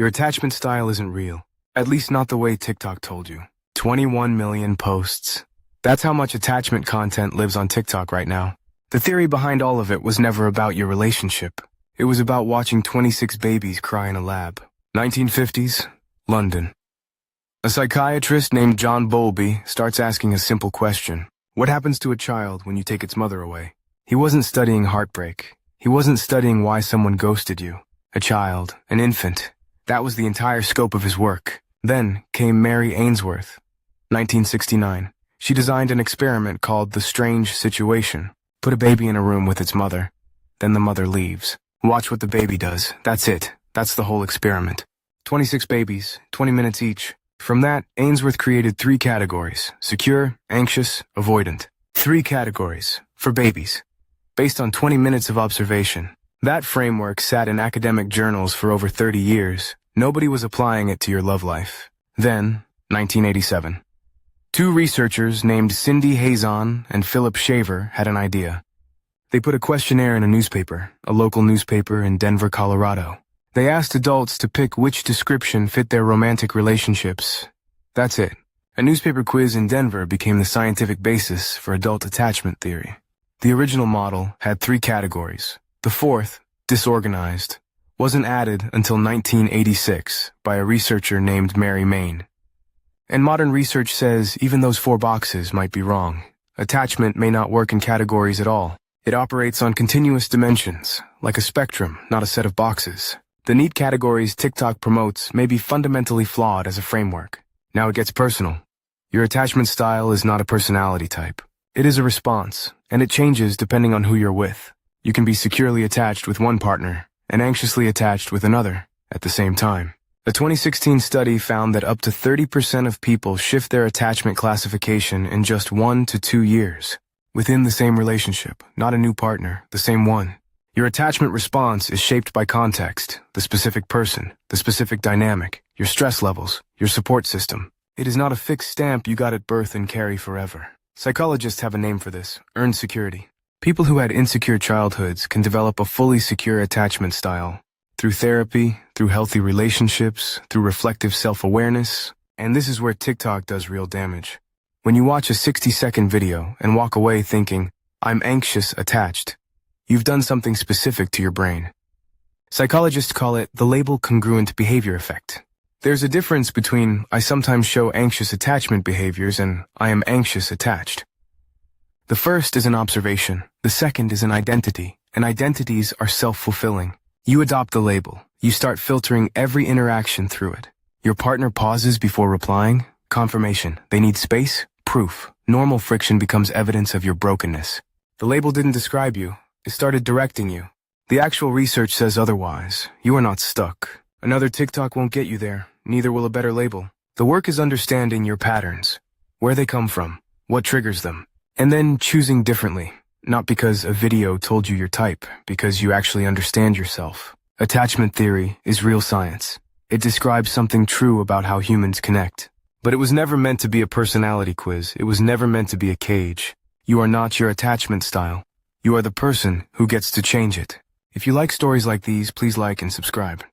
Your attachment style isn't real. At least not the way TikTok told you. 21 million posts. That's how much attachment content lives on TikTok right now. The theory behind all of it was never about your relationship. It was about watching 26 babies cry in a lab. 1950s, London. A psychiatrist named John Bowlby starts asking a simple question. What happens to a child when you take its mother away? He wasn't studying heartbreak. He wasn't studying why someone ghosted you. A child, an infant. That was the entire scope of his work. Then came Mary Ainsworth. 1969. She designed an experiment called the strange situation. Put a baby in a room with its mother. Then the mother leaves. Watch what the baby does. That's it. That's the whole experiment. 26 babies, 20 minutes each. From that, Ainsworth created 3 categories: secure, anxious, avoidant. 3 categories for babies, based on 20 minutes of observation. That framework sat in academic journals for over 30 years. Nobody was applying it to your love life. Then, 1987. 2 researchers named Cindy Hazan and Philip Shaver had an idea. They put a questionnaire in a newspaper, a local newspaper in Denver, Colorado. They asked adults to pick which description fit their romantic relationships. That's it. A newspaper quiz in Denver became the scientific basis for adult attachment theory. The original model had 3 categories. The 4th, disorganized, wasn't added until 1986 by a researcher named Mary Main. And modern research says even those 4 boxes might be wrong. Attachment may not work in categories at all. It operates on continuous dimensions, like a spectrum, not a set of boxes. The neat categories TikTok promotes may be fundamentally flawed as a framework. Now it gets personal. Your attachment style is not a personality type. It is a response, and it changes depending on who you're with. You can be securely attached with one partner and anxiously attached with another at the same time. A 2016 study found that up to 30% of people shift their attachment classification in just 1 to 2 years. Within the same relationship, not a new partner, the same one. Your attachment response is shaped by context, the specific person, the specific dynamic, your stress levels, your support system. It is not a fixed stamp you got at birth and carry forever. Psychologists have a name for this: earned security. People who had insecure childhoods can develop a fully secure attachment style through therapy, through healthy relationships, through reflective self-awareness, and this is where TikTok does real damage. When you watch a 60-second video and walk away thinking, "I'm anxious attached," you've done something specific to your brain. Psychologists call it the label congruent behavior effect. There's a difference between "I sometimes show anxious attachment behaviors" and "I am anxious attached." The first is an observation. The second is an identity, and identities are self-fulfilling. You adopt the label. You start filtering every interaction through it. Your partner pauses before replying. Confirmation. They need space. Proof. Normal friction becomes evidence of your brokenness. The label didn't describe you. It started directing you. The actual research says otherwise. You are not stuck. Another TikTok won't get you there. Neither will a better label. The work is understanding your patterns, where they come from, what triggers them, and then choosing differently. Not because a video told you your type, because you actually understand yourself. Attachment theory is real science. It describes something true about how humans connect. But it was never meant to be a personality quiz. It was never meant to be a cage. You are not your attachment style. You are the person who gets to change it. If you like stories like these, please like and subscribe.